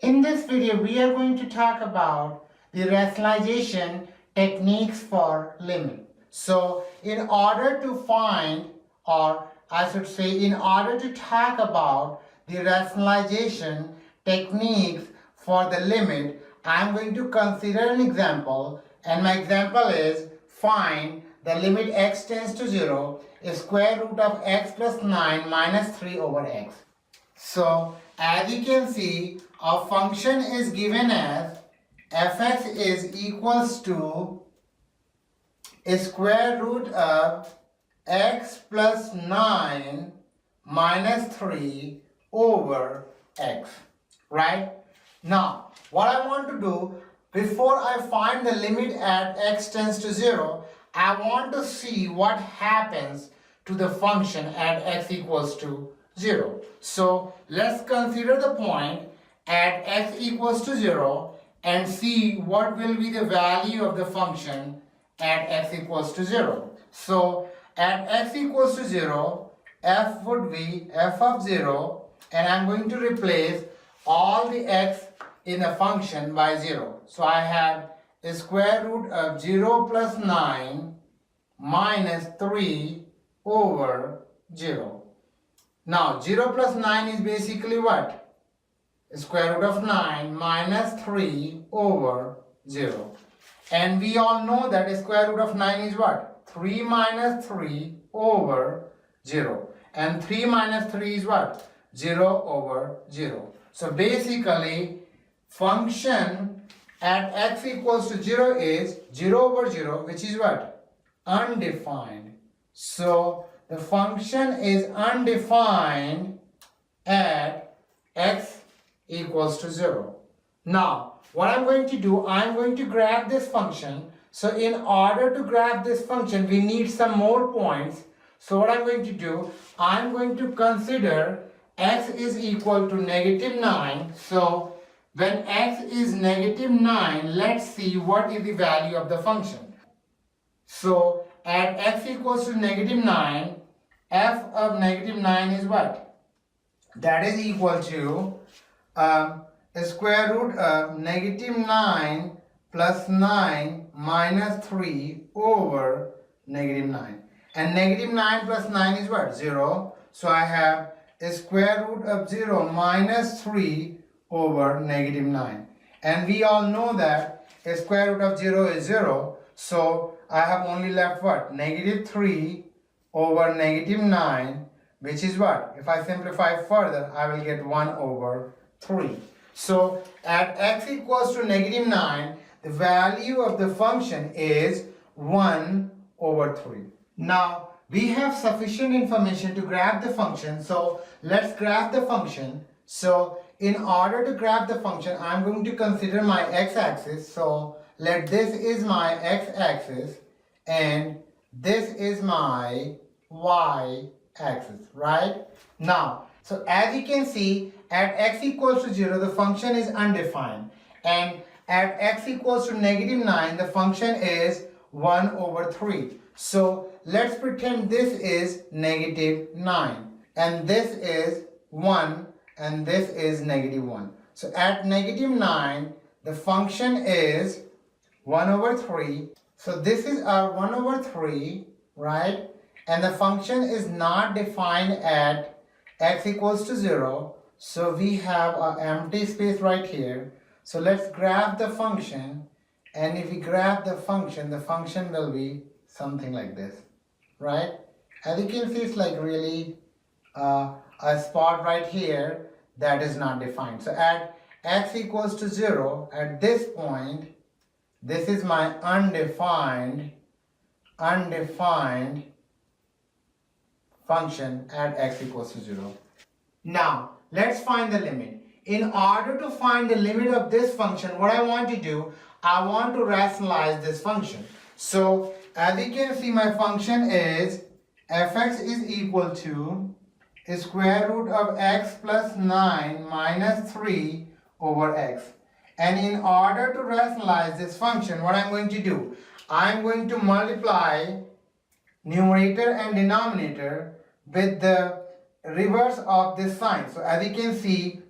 In this video, we are going to talk about the rationalization techniques for limit. So, in order to find, or I should say, in order to talk about the rationalization techniques for the limit, I am going to consider an example, and my example is find the limit x tends to 0 is square root of x plus 9 minus 3 over x. So, as you can see, our function is given as fx is equals to a square root of x plus 9 minus 3 over x, right? Now, what I want to do, before I find the limit at x tends to 0, I want to see what happens to the function at x equals to 0. So, let's consider the point at x equals to 0 and see what will be the value of the function at x equals to 0. So, at x equals to 0, f would be f of 0, and I'm going to replace all the x in the function by 0. So, I have a square root of 0 plus 9 minus 3 over 0. Now, 0 plus 9 is basically what? Square root of 9 minus 3 over 0. And we all know that square root of 9 is what? 3 minus 3 over 0. And 3 minus 3 is what? 0 over 0. So basically, function at x equals to 0 is 0 over 0, which is what? Undefined. So the function is undefined at x equals to 0. Now, what I'm going to do, I'm going to grab this function. So in order to grab this function, we need some more points. So what I'm going to do, I'm going to consider x is equal to negative 9. So when x is negative 9, let's see what is the value of the function. So at x equals to negative 9, f of negative 9 is what? That is equal to a square root of negative 9 plus 9 minus 3 over negative 9. And negative 9 plus 9 is what? 0. So I have a square root of 0 minus 3 over negative 9. And we all know that a square root of 0 is 0. So I have only left what? Negative 3 over negative 9, which is what? If I simplify further, I will get 1 over 3. So at x equals to negative 9, the value of the function is 1 over 3. Now, we have sufficient information to grab the function. So let's grab the function. So in order to grab the function, I'm going to consider my x-axis. So let this is my x-axis and this is my y-axis, right? Now, so as you can see, at x equals to 0, the function is undefined. And at x equals to negative 9, the function is 1 over 3. So let's pretend this is negative 9. And this is 1 and this is negative 1. So at negative 9, the function is 1 over 3. So this is our 1 over 3, right? And the function is not defined at x equals to 0. So we have an empty space right here. So let's grab the function. And if we grab the function will be something like this, right? As you can see, it's like really a spot right here that is not defined. So at x equals to 0, at this point, this is my undefined function at x equals to 0. Now, let's find the limit. In order to find the limit of this function, what I want to do, I want to rationalize this function. So, as you can see, my function is fx is equal to a square root of x plus 9 minus 3 over x. And in order to rationalize this function, what I'm going to do, I'm going to multiply numerator and denominator with the reverse of this sign. So as you can see,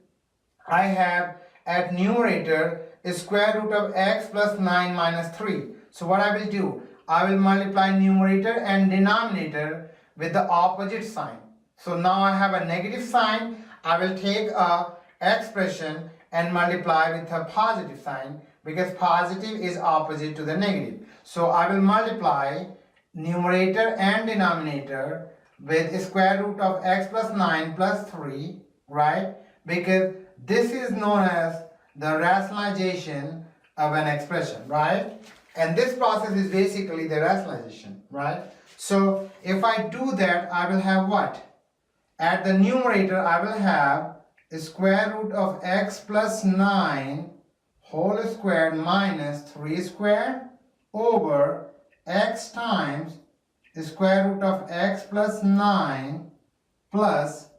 I have at numerator is square root of x plus 9 minus 3. So what I will do, I will multiply numerator and denominator with the opposite sign. So now I have a negative sign. I will take a expression and multiply with a positive sign, because positive is opposite to the negative. So I will multiply numerator and denominator with square root of x plus 9 plus 3, right? Because this is known as the rationalization of an expression, right? And this process is basically the rationalization, right? So if I do that, I will have what? At the numerator, I will have the square root of x plus 9 whole squared minus 3 squared over x times the square root of x plus 9 plus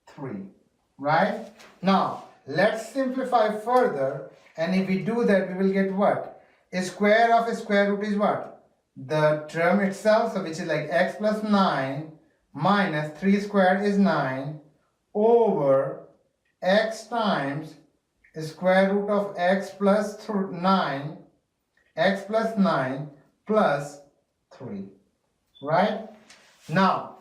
3, right? Now, let's simplify further, and if we do that, we will get what? A square of a square root is what? The term itself, so which is like x plus 9 minus 3 squared is 9 over x times the square root of x plus 9, x plus 9 plus 3, right? Now,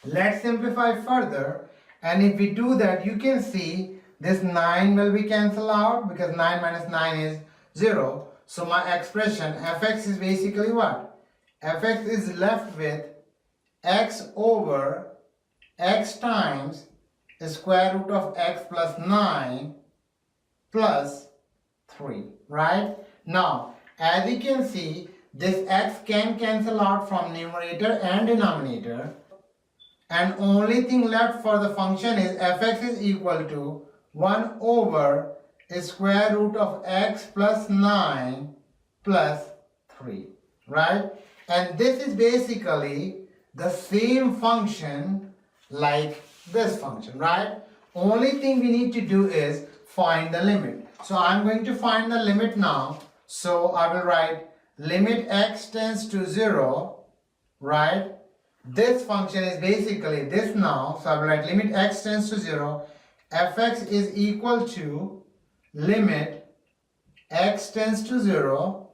let's simplify further, and if we do that, you can see this 9 will be cancelled out, because 9 minus 9 is 0. So my expression fx is basically what? Fx is left with x over x times the square root of x plus 9 plus 3, right? Now, as you can see, this x can cancel out from numerator and denominator, and only thing left for the function is fx is equal to 1 over a square root of x plus 9 plus 3, right? And this is basically the same function like this function, right? Only thing we need to do is find the limit. So I'm going to find the limit now. So I will write limit x tends to 0, right? This function is basically this now. So I will write limit x tends to 0. Fx is equal to limit x tends to 0,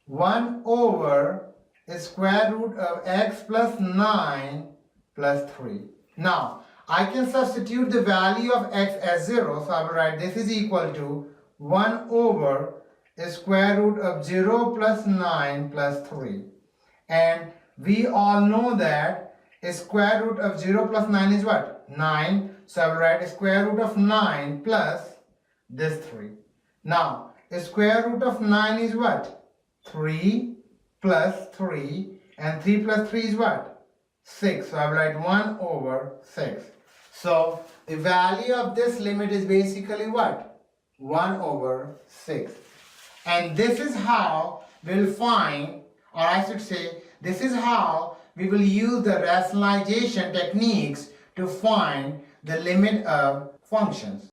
1 over the square root of x plus 9 plus 3. Now, I can substitute the value of x as 0. So I will write this is equal to 1 over the square root of 0 plus 9 plus 3. And we all know that a square root of 0 plus 9 is what? 9. So I will write a square root of 9 plus this 3. Now, the square root of 9 is what? 3 plus 3, and 3 plus 3 is what? 6. So I will write 1 over 6. So the value of this limit is basically what? 1 over 6. And this is how we'll find, or I should say, this is how we will use the rationalization techniques to find the limit of functions.